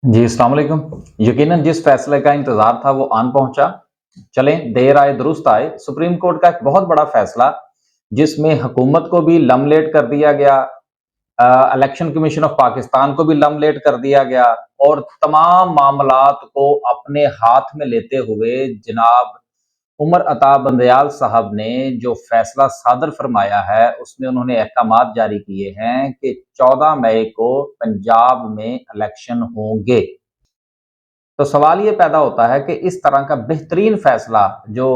जी, अस्सलाम वालेकुम। यकीनन जिस फैसले का इंतज़ार था वो आन पहुँचा। चलें देर आए दुरुस्त आए, सुप्रीम कोर्ट का एक बहुत बड़ा फैसला जिसमें हुकूमत को भी लमलेट कर दिया गया, इलेक्शन कमीशन ऑफ पाकिस्तान को भी लमलेट कर दिया गया और तमाम मामलात को अपने हाथ में लेते हुए जनाब उमर अता बंदयाल साहब ने जो फैसला सादर फरमाया है, उसमें उन्होंने अहकामात जारी किए हैं कि 14 मई को पंजाब में इलेक्शन होंगे। तो सवाल ये पैदा होता है कि इस तरह का बेहतरीन फैसला जो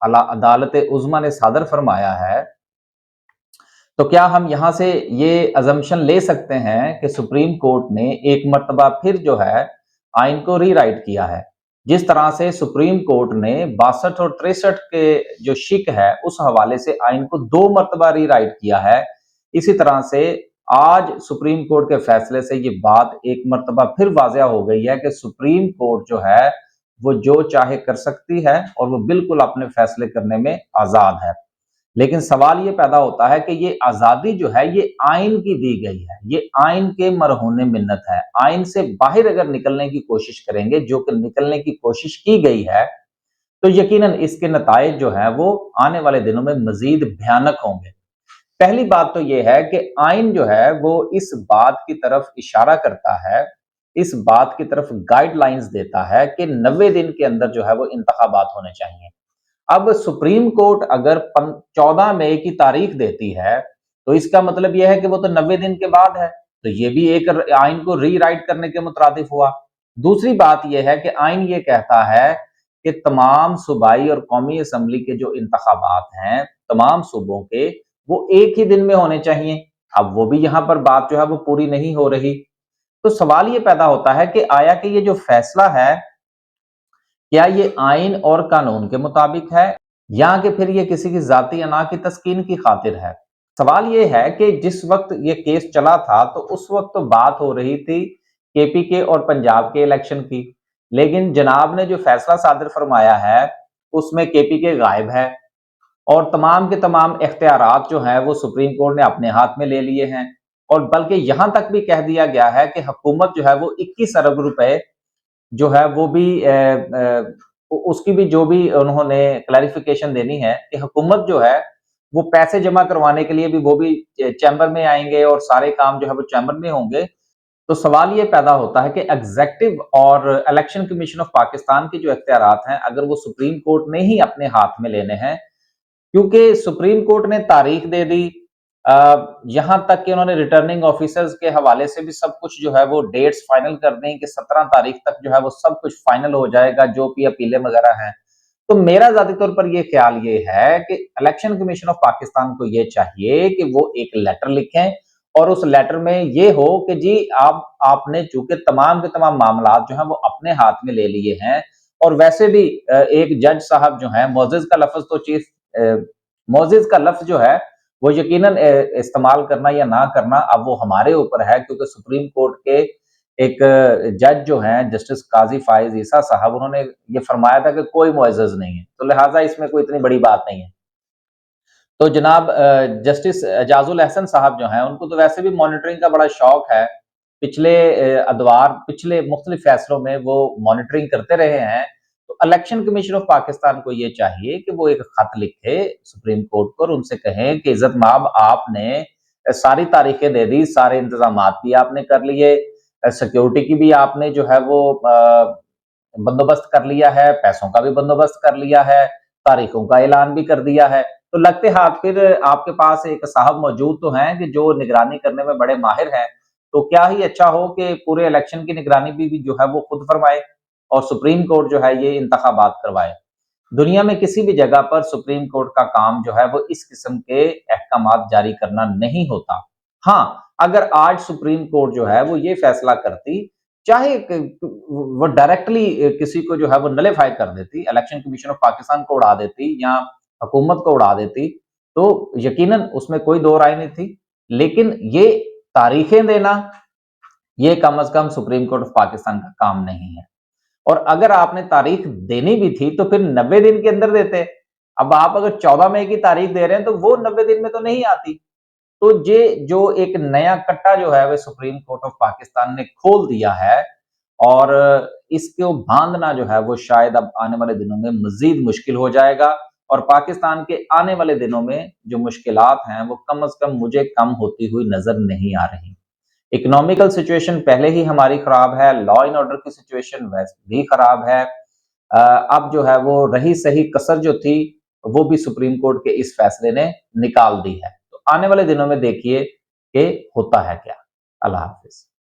अदालत उज़्मा ने सादर फरमाया है, तो क्या हम यहाँ से ये अज़म्पशन ले सकते हैं कि सुप्रीम कोर्ट ने एक मर्तबा फिर जो है आइन को रीराइट किया है। जिस तरह से सुप्रीम कोर्ट ने 62 और 63 के जो शिक है उस हवाले से आइन को 2 मर्तबा रीराइट किया है, इसी तरह से आज सुप्रीम कोर्ट के फैसले से ये बात एक मर्तबा फिर वाज़िया हो गई है कि सुप्रीम कोर्ट जो है, वो जो चाहे कर सकती है और वो बिल्कुल अपने फैसले करने में आज़ाद है। लेकिन सवाल ये पैदा होता है कि ये आज़ादी जो है ये आइन की दी गई है, ये आइन के मरहून मिन्नत है। आइन से बाहर अगर निकलने की कोशिश करेंगे, जो कि निकलने की कोशिश की गई है, तो यकीनन इसके नताइज जो हैं वो आने वाले दिनों में मज़ीद भयानक होंगे। पहली बात तो ये है कि आइन जो है वो इस बात की तरफ इशारा करता है, इस बात की तरफ गाइडलाइंस देता है कि 90 दिन के अंदर जो है वो इंतखाबात होने चाहिए। अब सुप्रीम कोर्ट अगर 14 मई की तारीख देती है, तो इसका मतलब यह है कि वो तो 90 दिन के बाद है। तो ये भी एक आइन को रीराइट करने के मुतरादिफ हुआ। दूसरी बात यह है कि आइन ये कहता है कि तमाम सूबाई और कौमी असम्बली के जो इंतखाबात हैं, तमाम सूबों के, वो एक ही दिन में होने चाहिए। अब वो भी यहाँ पर बात जो है वो पूरी नहीं हो रही। तो सवाल ये पैदा होता है कि आया कि ये जो फैसला है, क्या ये आइन और कानून के मुताबिक है या कि फिर ये किसी की जाती अना की तस्कीन की खातिर है? सवाल ये है कि जिस वक्त ये केस चला था तो उस वक्त तो बात हो रही थी केपी के और पंजाब के इलेक्शन की, लेकिन जनाब ने जो फैसला सादर फरमाया है उसमें केपी के गायब है और तमाम के तमाम इख्तियारात जो हैं वो सुप्रीम कोर्ट ने अपने हाथ में ले लिए हैं और बल्कि यहाँ तक भी कह दिया गया है कि हुकूमत जो है वो 21 अरब रुपए जो है वो भी उसकी भी जो भी उन्होंने क्लैरिफिकेशन देनी है कि हुकूमत जो है वो पैसे जमा करवाने के लिए भी वो भी चैम्बर में आएंगे और सारे काम जो है वो चैम्बर में होंगे। तो सवाल ये पैदा होता है कि एग्जेक्टिव और इलेक्शन कमीशन ऑफ पाकिस्तान के जो इख्तियारात हैं अगर वो सुप्रीम कोर्ट ने ही अपने हाथ में लेने हैं, क्योंकि सुप्रीम कोर्ट ने तारीख दे दी, यहां तक कि उन्होंने रिटर्निंग ऑफिसर्स के हवाले से भी सब कुछ जो है वो डेट्स फाइनल कर दी कि 17 तारीख तक जो है वो सब कुछ फाइनल हो जाएगा जो भी अपीलें वगैरह हैं। तो मेरा ज़ाती तौर पर ये ख्याल ये है कि इलेक्शन कमीशन ऑफ पाकिस्तान को ये चाहिए कि वो एक लेटर लिखें और उस लेटर में ये हो कि जी आपने चूंकि तमाम के तमाम मामलात जो हैं वो अपने हाथ में ले लिए हैं और वैसे भी एक जज साहब जो हैं मोअज़्ज़िज़ का लफ्ज़ तो चीफ मोअज़्ज़िज़ का लफ्ज़ जो है वो यकीनन इस्तेमाल करना या ना करना अब वो हमारे ऊपर है, क्योंकि सुप्रीम कोर्ट के एक जज जो हैं जस्टिस काज़ी फ़ाइज़ ईसा साहब, उन्होंने ये फरमाया था कि कोई मुअज़्ज़िज़ नहीं है, तो लिहाज़ा इसमें कोई इतनी बड़ी बात नहीं है। तो जनाब जस्टिस एजाजुल अहसन साहब जो हैं, उनको तो वैसे भी मॉनिटरिंग का बड़ा शौक है। पिछले अदवार पिछले मुख्तलिफ फैसलों में वो मॉनिटरिंग करते रहे हैं। तो इलेक्शन कमीशन ऑफ पाकिस्तान को ये चाहिए कि वो एक खत लिखे सुप्रीम कोर्ट को और उनसे कहें कि इज़्ज़त माब आपने सारी तारीखें दे दी, सारे इंतज़ामात भी आपने कर लिए, सिक्योरिटी की भी आपने जो है वो बंदोबस्त कर लिया है, पैसों का भी बंदोबस्त कर लिया है, तारीखों का ऐलान भी कर दिया है। तो लगते हाथ फिर आपके पास एक साहब मौजूद तो हैं कि जो निगरानी करने में बड़े माहिर हैं, तो क्या ही अच्छा हो कि पूरे इलेक्शन की निगरानी भी जो है वो खुद फरमाए और सुप्रीम कोर्ट जो है ये इंतखाबात करवाए। दुनिया में किसी भी जगह पर सुप्रीम कोर्ट का काम जो है वो इस किस्म के अहकामात जारी करना नहीं होता। हाँ, अगर आज सुप्रीम कोर्ट जो है वो ये फैसला करती, चाहे वो डायरेक्टली किसी को जो है वो नलिफाई कर देती, इलेक्शन कमीशन ऑफ पाकिस्तान को उड़ा देती या हुकूमत को उड़ा देती, तो यकीनन उसमें कोई दो राय नहीं थी। लेकिन ये तारीखें देना, ये कम अज कम सुप्रीम कोर्ट ऑफ पाकिस्तान का काम नहीं है। और अगर आपने तारीख देनी भी थी तो फिर 90 दिन के अंदर देते। अब आप अगर 14 मई की तारीख दे रहे हैं तो वो 90 दिन में तो नहीं आती। تو یہ جو ایک نیا کٹا جو ہے وہ سپریم کورٹ آف پاکستان نے کھول دیا ہے، اور اس کو باندھنا جو ہے وہ شاید اب آنے والے دنوں میں مزید مشکل ہو جائے گا، اور پاکستان کے آنے والے دنوں میں جو مشکلات ہیں وہ کم از کم مجھے کم ہوتی ہوئی نظر نہیں آ رہی۔ اکنامیکل سچویشن پہلے ہی ہماری خراب ہے، لا اینڈ آرڈر کی سچویشن ویسے بھی خراب ہے، اب جو ہے وہ رہی صحیح کسر جو تھی وہ بھی سپریم کورٹ کے اس فیصلے نے نکال دی ہے۔ تو آنے والے دنوں میں دیکھیے کہ ہوتا ہے کیا۔ اللہ حافظ۔